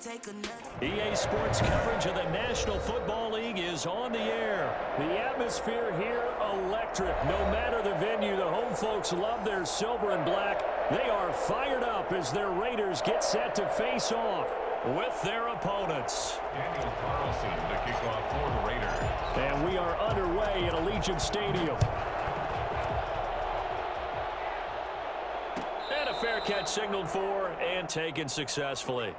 EA Sports coverage of the National Football League is on the air. The atmosphere here, electric. No matter the venue, the home folks love their silver and black. They are fired up as their Raiders get set to face off with their opponents. Daniel Carlson to kick off for the Raiders. And we are underway at Allegiant Stadium. And a fair catch signaled for and taken successfully.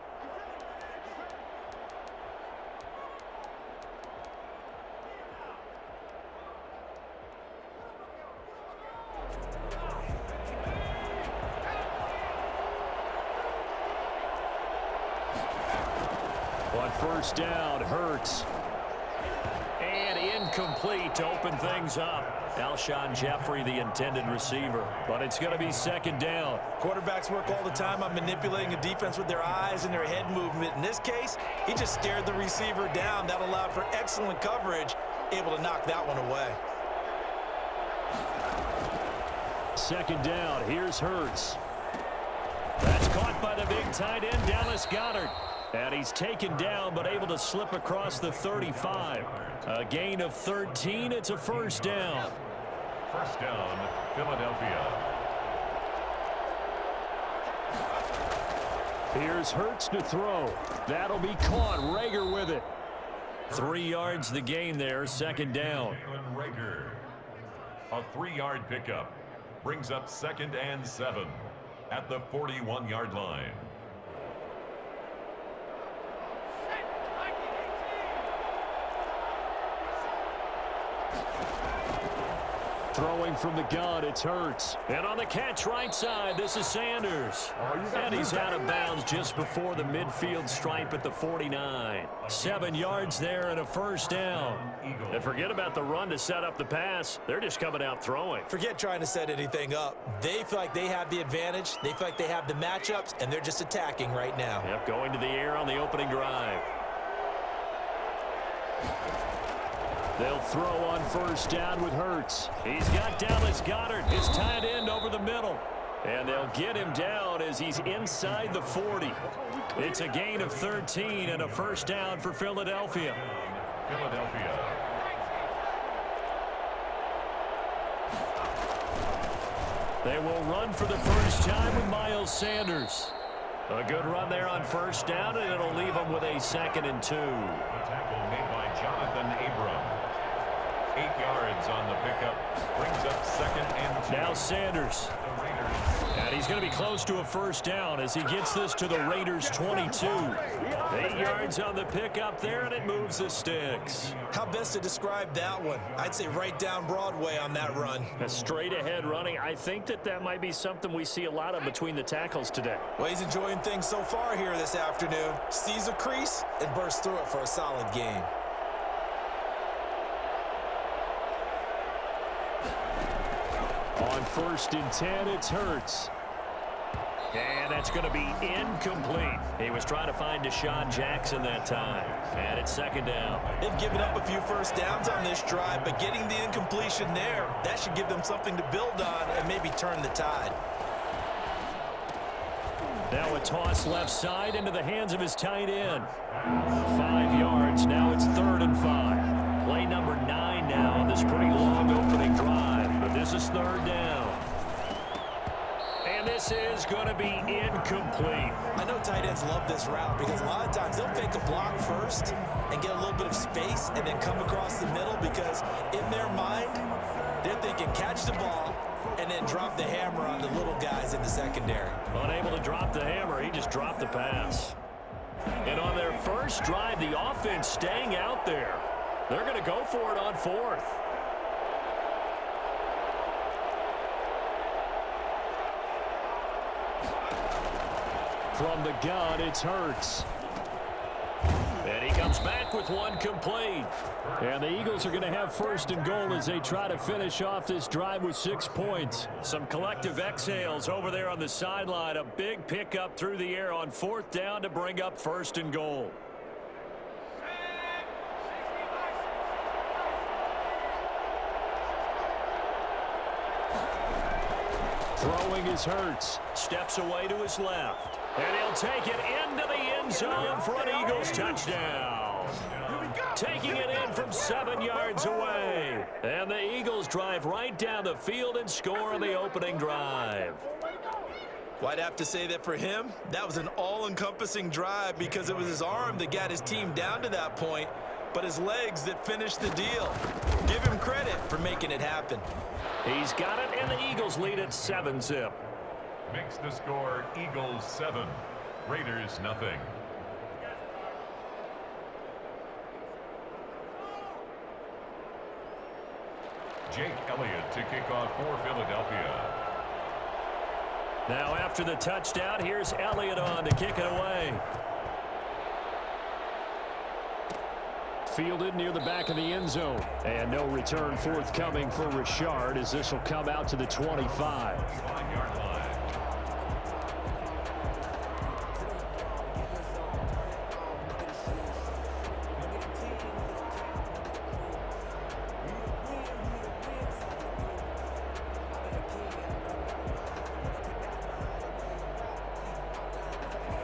On first down, Hurts. And incomplete to open things up. Alshon Jeffrey, the intended receiver. But it's going to be second down. Quarterbacks work all the time on manipulating a defense with their eyes and their head movement. In this case, he just stared the receiver down. That allowed for excellent coverage, able to knock that one away. Second down, here's Hurts. That's caught by the big tight end, Dallas Goedert. And he's taken down, but able to slip across the 35. A gain of 13. It's a first down. First down, Philadelphia. Here's Hurts to throw. That'll be caught. Rager with it. 3 yards the gain there. Second down. Rager. A 3-yard pickup. Brings up 2nd and 7 at the 41-yard line. Throwing from the gun, it's Hurts. And on the catch right side, this is Sanders. And he's out of bounds just before the midfield stripe at the 49. 7 yards there and a first down. And forget about the run to set up the pass. They're just coming out throwing. Forget trying to set anything up. They feel like they have the advantage. They feel like they have the matchups, and they're just attacking right now. Yep, going to the air on the opening drive. They'll throw on first down with Hurts. He's got Dallas Goedert, his tight end, over the middle. And they'll get him down as he's inside the 40. It's a gain of 13 and a first down for Philadelphia. Philadelphia. They will run for the first time with Miles Sanders. A good run there on first down, and it'll leave them with a 2nd and 2. A tackle made by Jonathan Abram. 8 yards on the pickup. Brings up 2nd and 2. Now Sanders. And he's going to be close to a first down as he gets this to the Raiders' 22. 8 yards on the pickup there, and it moves the sticks. How best to describe that one? I'd say right down Broadway on that run. A straight-ahead running. I think that might be something we see a lot of between the tackles today. Well, he's enjoying things so far here this afternoon. Sees a crease and bursts through it for a solid gain. On 1st and 10, it's Hurts. And that's going to be incomplete. He was trying to find Deshaun Jackson that time. And it's 2nd down. They've given up a few first downs on this drive, but getting the incompletion there, that should give them something to build on and maybe turn the tide. Now a toss left side into the hands of his tight end. 5 yards. Now it's 3rd and 5. Play number 9 now on this pretty long opening drive. But this is 3rd down. And this is going to be incomplete. I know tight ends love this route because a lot of times they'll fake a block first and get a little bit of space and then come across the middle because in their mind, they're thinking catch the ball and then drop the hammer on the little guys in the secondary. Unable to drop the hammer, he just dropped the pass. And on their first drive, the offense staying out there. They're going to go for it on 4th. From the gun, it's Hurts. And he comes back with one complete. And the Eagles are going to have 1st and goal as they try to finish off this drive with 6 points. Some collective exhales over there on the sideline. A big pickup through the air on 4th down to bring up 1st and goal. Throwing is Hurts. Steps away to his left. And he'll take it into the end zone for an Eagles touchdown. Taking it in from 7 yards away. And the Eagles drive right down the field and score on the opening drive. Well, I'd have to say that for him, that was an all-encompassing drive because it was his arm that got his team down to that point, but his legs that finished the deal. Give him credit for making it happen. He's got it, and the Eagles lead at 7-zip. Makes the score Eagles 7, Raiders nothing. Jake Elliott to kick off for Philadelphia. Now after the touchdown, here's Elliott on to kick it away. Fielded near the back of the end zone. And no return forthcoming for Richard as this will come out to the 25. 5-yard line.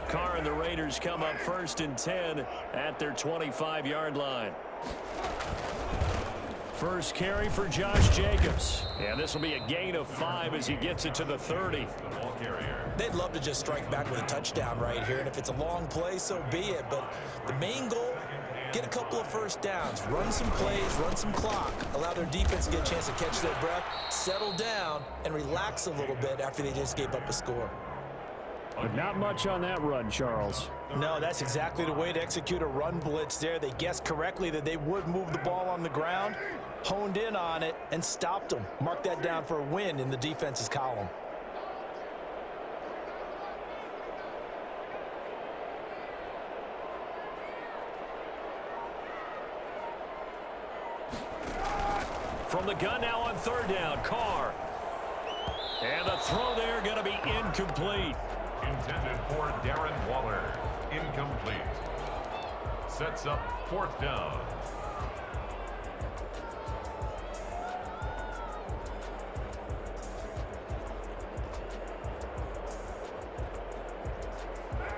Carr and the Raiders come up 1st and 10 at their 25-yard line. First carry for Josh Jacobs. And this will be a gain of 5 as he gets it to the 30. They'd love to just strike back with a touchdown right here, and if it's a long play, so be it. But the main goal, get a couple of first downs, run some plays, run some clock, allow their defense to get a chance to catch their breath, settle down, and relax a little bit after they just gave up a score. But not much on that run, Charles. No, that's exactly the way to execute a run blitz there. They guessed correctly that they would move the ball on the ground, honed in on it, and stopped them. Mark that down for a win in the defense's column. From the gun now on 3rd down, Carr. And the throw there going to be incomplete. Intended for Darren Waller. Incomplete. Sets up 4th down.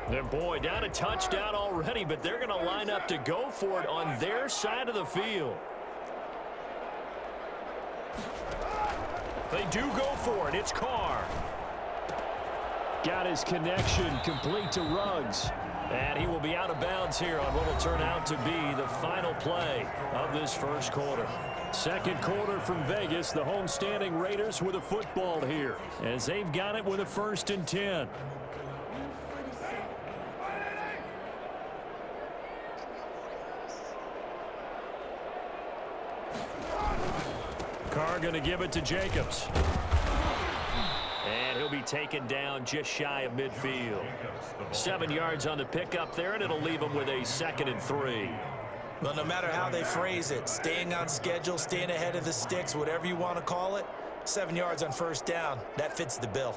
And boy, down a touchdown already, but they're going to line up to go for it on their side of the field. They do go for it. It's Carr. Got his connection complete to Ruggs. And he will be out of bounds here on what will turn out to be the final play of this first quarter. Second quarter from Vegas. The homestanding Raiders with a football here as they've got it with a 1st and 10. Carr going to give it to Jacobs. And he'll be taken down just shy of midfield. 7 yards on the pickup there, and it'll leave him with a 2nd and 3. Well, no matter how they phrase it, staying on schedule, staying ahead of the sticks, whatever you want to call it, 7 yards on 1st down, that fits the bill.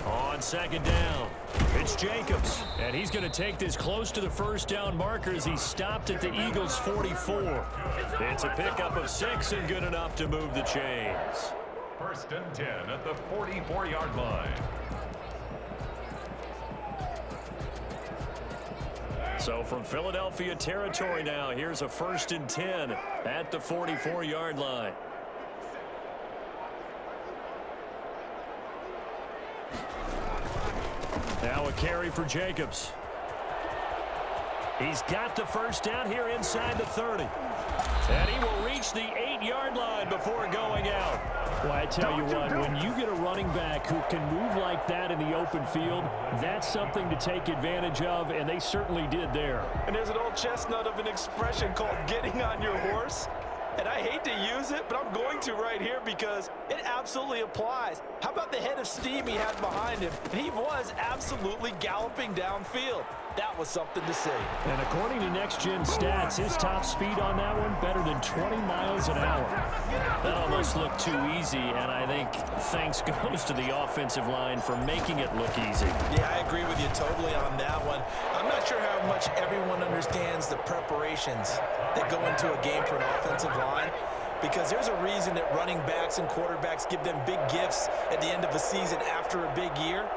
On 2nd down, it's Jacobs. And he's going to take this close to the 1st down marker as he stopped at the Eagles' 44. It's a pickup of 6 and good enough to move the chains. 1st and 10 at the 44-yard line. So from Philadelphia territory now, here's a 1st and 10 at the 44-yard line. Now a carry for Jacobs. He's got the 1st down here inside the 30. And he will reach the 8-yard line before going out. Well, I tell you what, when you get a running back who can move like that in the open field, that's something to take advantage of, and they certainly did there. And there's an old chestnut of an expression called getting on your horse. And I hate to use it, but I'm going to right here because it absolutely applies. How about the head of steam he had behind him? And he was absolutely galloping downfield. That was something to see. And according to next-gen stats, his top speed on that one better than 20 miles an hour. That almost looked too easy, and I think thanks goes to the offensive line for making it look easy. Yeah, I agree with you totally on that one. I'm not sure how much everyone understands the preparations that go into a game for an offensive line, because there's a reason that running backs and quarterbacks give them big gifts at the end of a season after a big year.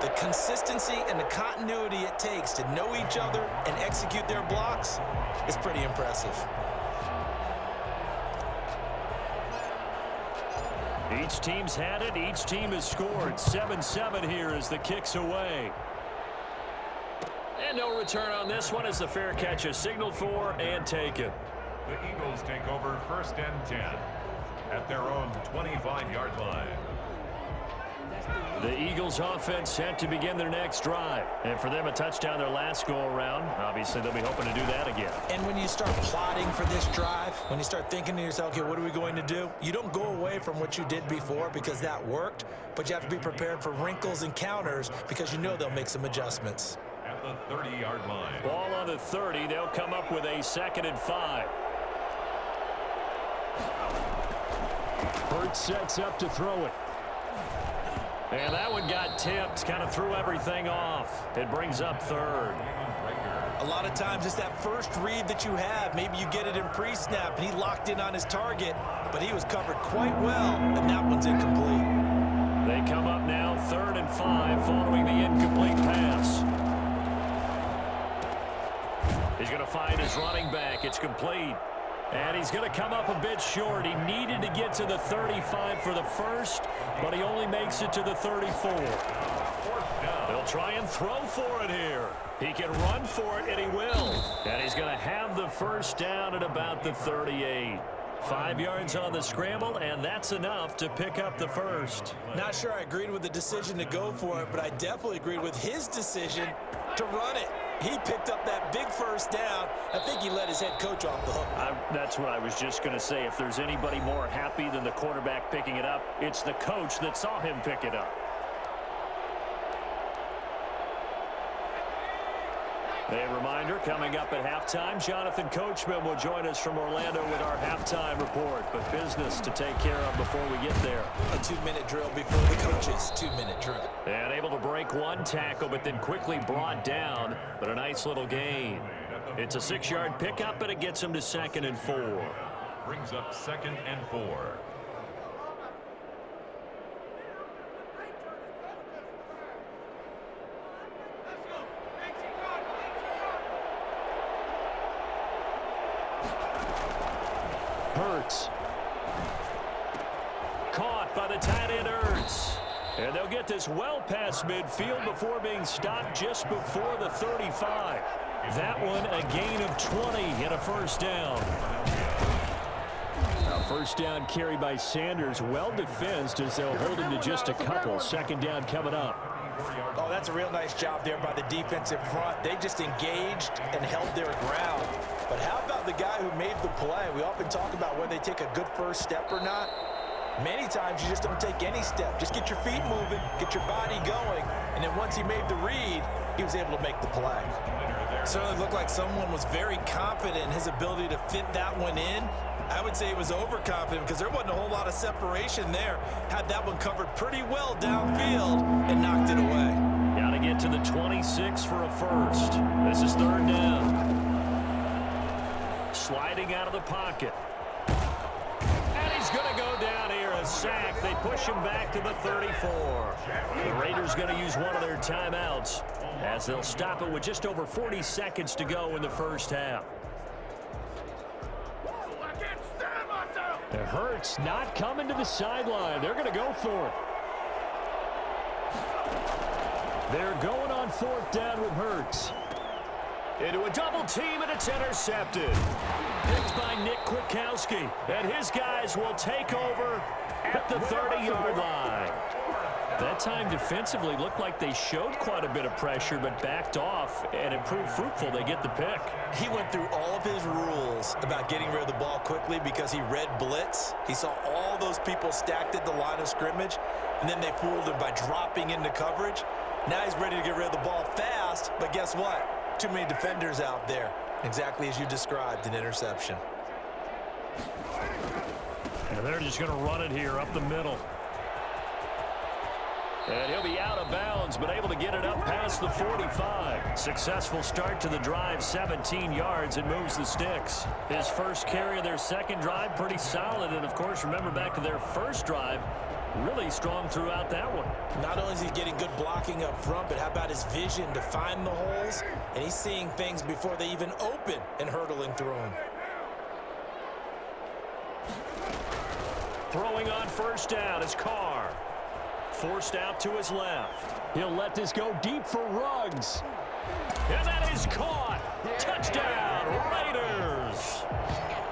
The consistency and the continuity it takes to know each other and execute their blocks is pretty impressive. Each team's had it. Each team has scored. 7-7 here as the kick's away. And no return on this one as the fair catch is signaled for and taken. The Eagles take over 1st and 10 at their own 25-yard line. The Eagles offense set to begin their next drive. And for them, a touchdown their last go-around. Obviously, they'll be hoping to do that again. And when you start plotting for this drive, when you start thinking to yourself, okay, what are we going to do? You don't go away from what you did before because that worked, but you have to be prepared for wrinkles and counters because you know they'll make some adjustments. At the 30-yard line. Ball on the 30. They'll come up with a 2nd and 5. Hurts sets up to throw it. And that one got tipped, kind of threw everything off. It brings up 3rd. A lot of times it's that first read that you have. Maybe you get it in pre-snap, and he locked in on his target, but he was covered quite well, and that one's incomplete. They come up now 3rd and 5 following the incomplete pass. He's going to find his running back. It's complete. And he's going to come up a bit short. He needed to get to the 35 for the first, but he only makes it to the 34. They'll try and throw for it here. He can run for it, and he will. And he's going to have the first down at about the 38. 5 yards on the scramble, and that's enough to pick up the first. Not sure I agreed with the decision to go for it, but I definitely agreed with his decision to run it. He picked up that big first down. I think he let his head coach off the hook. That's what I was just going to say. If there's anybody more happy than the quarterback picking it up, it's the coach that saw him pick it up. A reminder, coming up at halftime, Jonathan Coachman will join us from Orlando with our halftime report. But business to take care of before we get there. A 2-minute drill before the coach's 2-minute drill. And able to break one tackle, but then quickly brought down. But a nice little gain. It's a 6-yard pickup, but it gets him to 2nd and 4. Brings up 2nd and 4. Hurts. Caught by the tight end Hurts. And they'll get this well past midfield before being stopped just before the 35. That one a gain of 20 and a first down. A first down carry by Sanders, well defensed as they'll hold him to just a couple. 2nd down coming up. Oh, that's a real nice job there by the defensive front. They just engaged and held their ground. But how about the guy who made the play? We often talk about whether they take a good first step or not. Many times you just don't take any step. Just get your feet moving, get your body going, and then once he made the read, he was able to make the play. Certainly looked like someone was very confident in his ability to fit that one in. I would say he was overconfident because there wasn't a whole lot of separation there. Had that one covered pretty well downfield and knocked it away. Got to get to the 26 for a first. This is 3rd down. Sliding out of the pocket. And he's going to go down here, a sack. They push him back to the 34. The Raiders going to use one of their timeouts as they'll stop it with just over 40 seconds to go in the first half. It hurts not coming to the sideline. They're going to go for it. They're going on 4th down with Hurts. Into a double team, and it's intercepted. Picked by Nick Kwiatkowski. And his guys will take over at the 30-yard line. That time defensively looked like they showed quite a bit of pressure, but backed off, and it proved fruitful. They get the pick. He went through all of his rules about getting rid of the ball quickly because he read blitz. He saw all those people stacked at the line of scrimmage, and then they fooled him by dropping into coverage. Now he's ready to get rid of the ball fast, but guess what? Too many defenders out there. Exactly as you described, an interception. And they're just going to run it here up the middle. And he'll be out of bounds, but able to get it up past the 45. Successful start to the drive, 17 yards, and moves the sticks. His first carry of their second drive, pretty solid. And, of course, remember back to their first drive, really strong throughout that one. Not only is he getting good blocking up front, but how about his vision to find the holes? And he's seeing things before they even open and hurdling through them. Throwing on first down is Carr. Forced out to his left. He'll let this go deep for Ruggs. And that is caught. Touchdown, Raiders.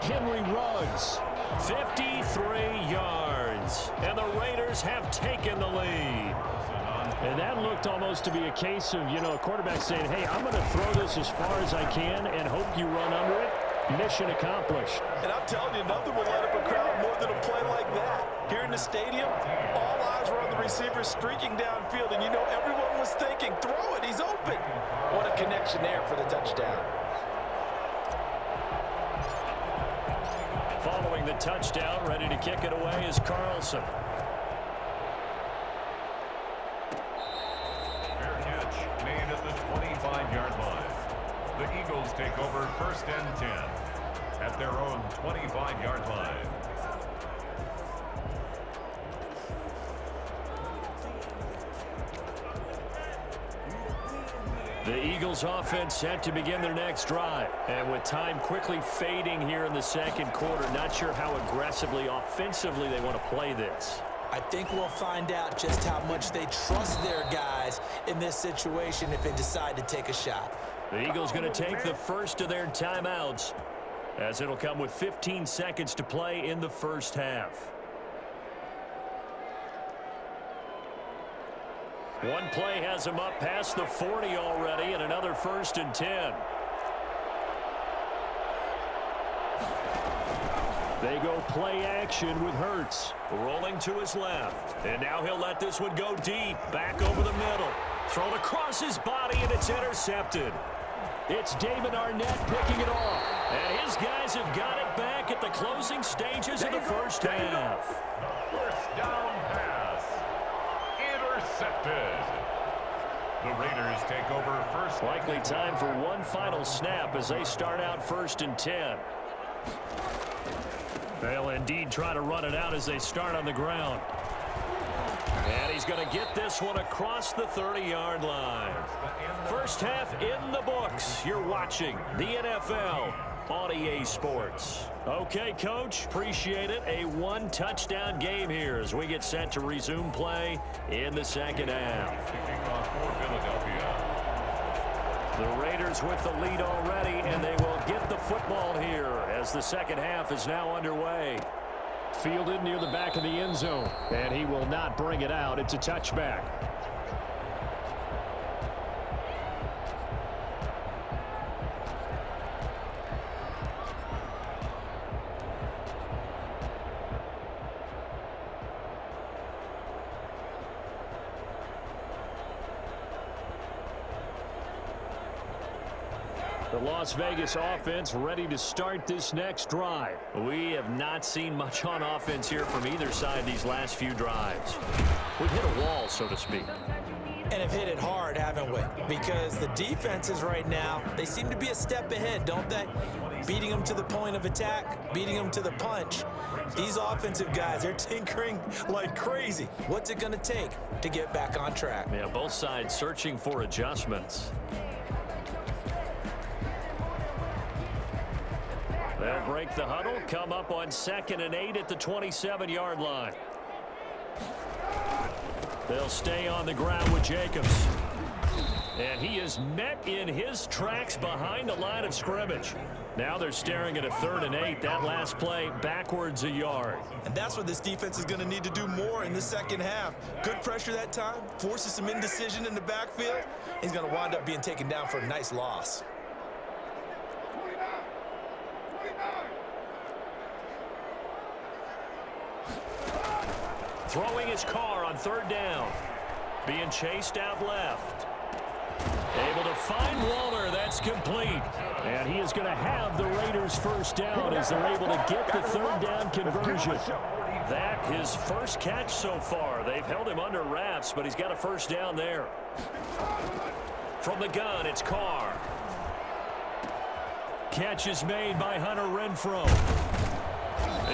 Henry Ruggs, 53 yards. And the Raiders have taken the lead. And that looked almost to be a case of, a quarterback saying, hey, I'm going to throw this as far as I can and hope you run under it. Mission accomplished. And I'm telling you, nothing will light up a crowd more than a play like that. Here in the stadium, all eyes were on the receiver streaking downfield, and everyone was thinking, throw it, he's open. What a connection there for the touchdown. Following the touchdown, ready to kick it away is Carlson. Fair catch made at the 25-yard line. The Eagles take over first and 10 at their own 25-yard line. The Eagles offense set to begin their next drive. And with time quickly fading here in the second quarter, not sure how aggressively, offensively they want to play this. I think we'll find out just how much they trust their guys in this situation if they decide to take a shot. The Eagles going to take the first of their timeouts, as it'll come with 15 seconds to play in the first half. One play has him up past the 40 already, and another first and 10. They go play action with Hurts. Rolling to his left. And now he'll let this one go deep. Back over the middle. Thrown across his body, and it's intercepted. It's David Arnett picking it off. And his guys have got it back at the closing stages of the first half. First down pass. Intercepted. The Raiders take over first. Likely time for one final snap as they start out first and 10. They'll indeed try to run it out as they start on the ground. And he's going to get this one across the 30-yard line. First half in the books. You're watching the NFL on EA Sports. Okay, Coach, appreciate it. A one-touchdown game here as we get set to resume play in the second half. Kicking off for Philadelphia. The Raiders with the lead already, and they will get the football here as the second half is now underway. Fielded near the back of the end zone, and he will not bring it out. It's a touchback. The Las Vegas offense ready to start this next drive. We have not seen much on offense here from either side these last few drives. We've hit a wall, so to speak. And have hit it hard, haven't we? Because the defenses right now, they seem to be a step ahead, don't they? Beating them to the point of attack, beating them to the punch. These offensive guys, they're tinkering like crazy. What's it going to take to get back on track? Yeah, both sides searching for adjustments. They'll break the huddle, come up on 2nd and 8 at the 27-yard line. They'll stay on the ground with Jacobs. And he is met in his tracks behind the line of scrimmage. Now they're staring at a 3rd and 8. That last play backwards a yard. And that's what this defense is going to need to do more in the second half. Good pressure that time, forces some indecision in the backfield. He's going to wind up being taken down for a nice loss. Throwing his car on 3rd down. Being chased out left. Able to find Waller. That's complete. And he is going to have the Raiders first down as they're able to get the 3rd down conversion. That his first catch so far. They've held him under wraps, but he's got a first down there. From the gun, it's Carr. Catch is made by Hunter Renfrow.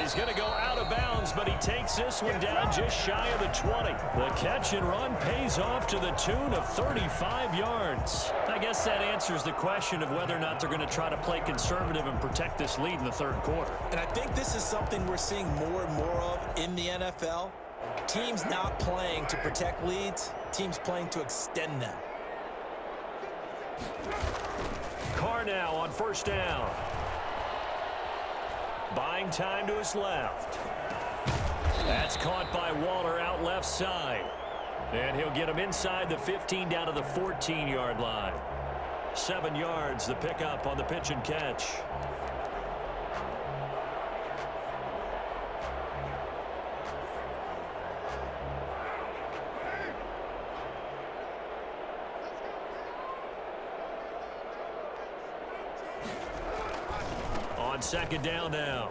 He's going to go out of bounds, but he takes this one down just shy of the 20. The catch and run pays off to the tune of 35 yards. I guess that answers the question of whether or not they're going to try to play conservative and protect this lead in the third quarter. And I think this is something we're seeing more and more of in the NFL. Teams not playing to protect leads, teams playing to extend them. Carr now on first down. Buying time to his left. That's caught by Waller out left side. And he'll get him inside the 15 down to the 14-yard line. 7 yards, the pickup on the pitch and catch. On second down now,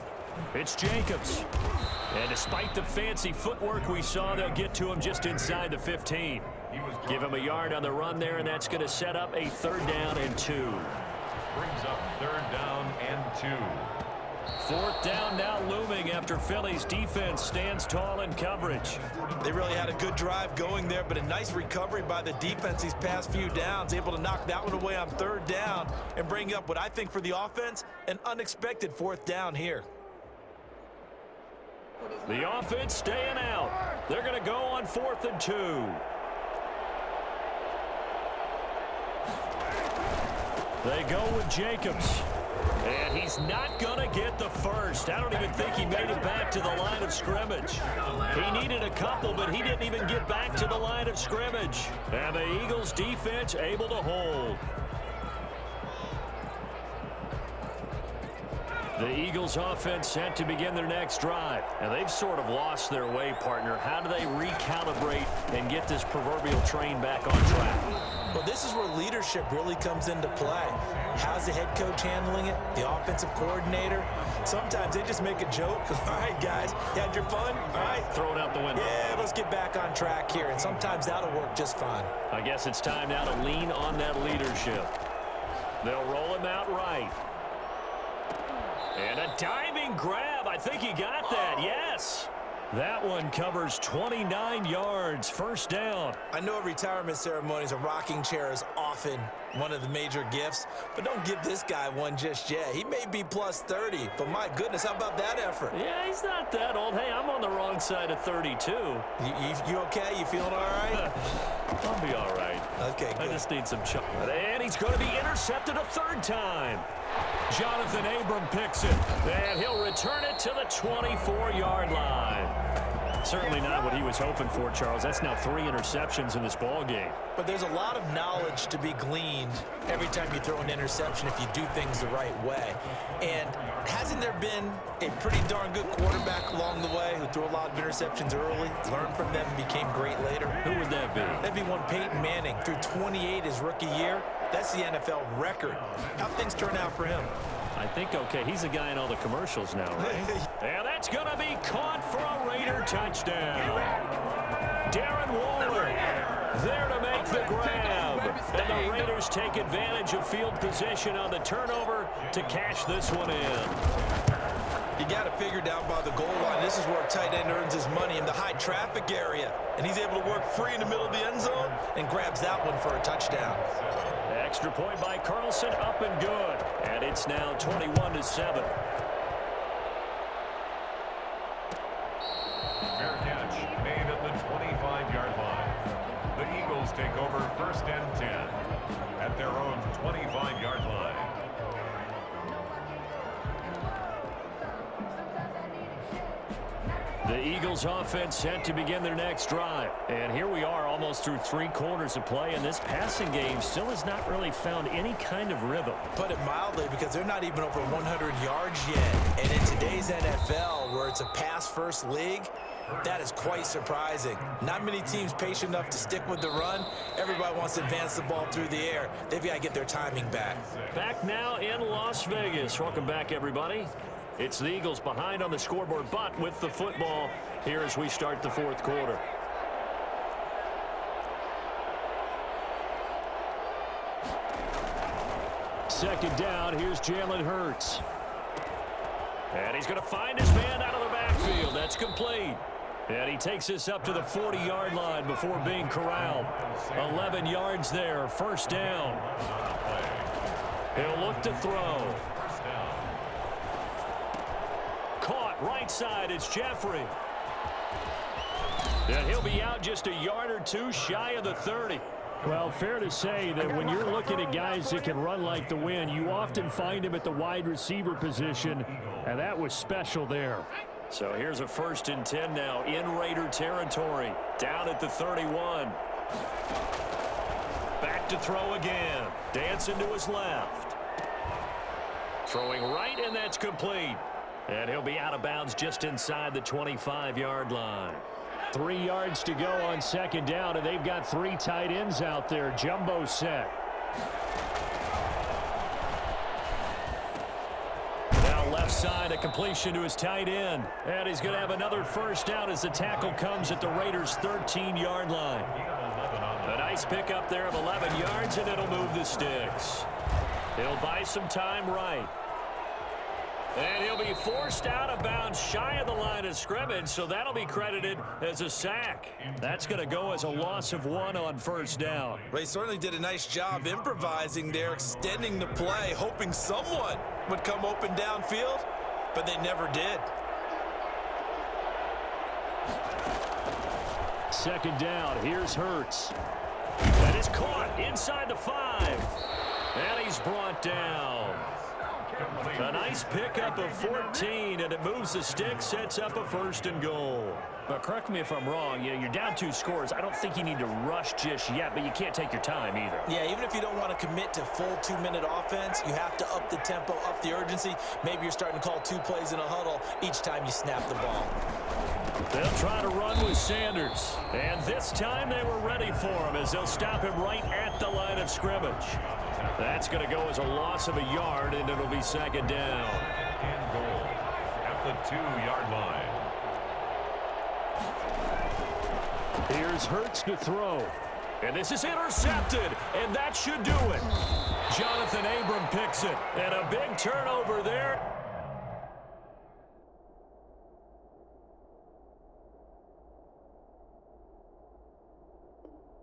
it's Jacobs. And despite the fancy footwork we saw, they'll get to him just inside the 15. Give him a yard on the run there, and that's going to set up a 3rd down and 2. Brings up 3rd down and 2. 4th down now looming after Philly's defense stands tall in coverage. They really had a good drive going there, but a nice recovery by the defense these past few downs, able to knock that one away on 3rd down and bring up what I think for the offense, an unexpected 4th down here. The offense staying out. They're going to go on 4th and 2. They go with Jacobs. And he's not going to get the first. I don't even think he made it back to the line of scrimmage. He needed a couple, but he didn't even get back to the line of scrimmage. And the Eagles defense able to hold. The Eagles offense set to begin their next drive. And they've sort of lost their way, partner. How do they recalibrate and get this proverbial train back on track? Well, this is where leadership really comes into play. How's the head coach handling it? The offensive coordinator? Sometimes they just make a joke. All right, guys, you had your fun? All right. Throw it out the window. Yeah, let's get back on track here. And sometimes that'll work just fine. I guess it's time now to lean on that leadership. They'll roll him out right. And a diving grab. I think he got that. Yes. That one covers 29 yards. First down. I know at retirement ceremonies, a rocking chair is often one of the major gifts, but don't give this guy one just yet. He may be plus 30, but my goodness, how about that effort? Yeah, he's not that old. Hey, I'm on the wrong side of 32. You okay? You feeling all right? I'll be all right. Okay, good. I just need some chocolate. And he's going to be intercepted a 3rd time. Jonathan Abram picks it, and he'll return it to the 24-yard line. Certainly not what he was hoping for, Charles. That's now 3 interceptions in this ball game. But there's a lot of knowledge to be gleaned every time you throw an interception if you do things the right way. And hasn't there been a pretty darn good quarterback along the way who threw a lot of interceptions early, learned from them, and became great later? Who would that be? That'd be one Peyton Manning. Threw 28 his rookie year. That's the NFL record. How'd things turn out for him? I think, okay, he's a guy in all the commercials now, right? And that's going to be caught for a Raider touchdown. Darren Waller there to make the grab. And the Raiders take advantage of field position on the turnover to cash this one in. You got to figure down by the goal line. This is where a tight end earns his money, in the high traffic area. And he's able to work free in the middle of the end zone and grabs that one for a touchdown. Extra point by Carlson, up and good. And it's now 21-7. Fair catch made at the 25-yard line. The Eagles take over 1st and 10 at their own 25-yard line. The Eagles offense set to begin their next drive. And here we are almost through 3 quarters of play, and this passing game still has not really found any kind of rhythm. Put it mildly, because they're not even over 100 yards yet. And in today's NFL, where it's a pass-first league, that is quite surprising. Not many teams patient enough to stick with the run. Everybody wants to advance the ball through the air. They've got to get their timing back. Back now in Las Vegas. Welcome back, everybody. It's the Eagles behind on the scoreboard, but with the football here as we start the fourth quarter. Second down, here's Jalen Hurts. And he's going to find his man out of the backfield. That's complete. And he takes this up to the 40-yard line before being corralled. 11 yards there, first down. He'll look to throw. Caught right side, it's Jeffrey. And he'll be out just a yard or two shy of the 30. Well, fair to say that when you're looking at guys that can run like the wind, you often find him at the wide receiver position, and that was special there. So here's a 1st and 10 now in Raider territory, down at the 31. Back to throw again. Dancing to his left. Throwing right, and that's complete. And he'll be out of bounds just inside the 25-yard line. 3 yards to go on second down, and they've got 3 tight ends out there. Jumbo set. Now left side, a completion to his tight end. And he's going to have another first down as the tackle comes at the Raiders' 13-yard line. A nice pickup there of 11 yards, and it'll move the sticks. He'll buy some time right. And he'll be forced out of bounds shy of the line of scrimmage, so that'll be credited as a sack. That's going to go as a loss of 1 on first down. Ray certainly did a nice job improvising there, extending the play, hoping someone would come open downfield, but they never did. Second down, here's Hurts. That is caught inside the 5. And he's brought down. A nice pickup of 14, and it moves the stick, sets up a 1st and goal. But correct me if I'm wrong, you're down 2 scores. I don't think you need to rush just yet, but you can't take your time either. Yeah, even if you don't want to commit to full 2-minute offense, you have to up the tempo, up the urgency. Maybe you're starting to call 2 plays in a huddle each time you snap the ball. They'll try to run with Sanders. And this time they were ready for him as they'll stop him right at the line of scrimmage. That's going to go as a loss of a yard, and it'll be second down. And goal at the 2-yard line. Here's Hurts to throw. And this is intercepted, and that should do it. Jonathan Abram picks it, and a big turnover there.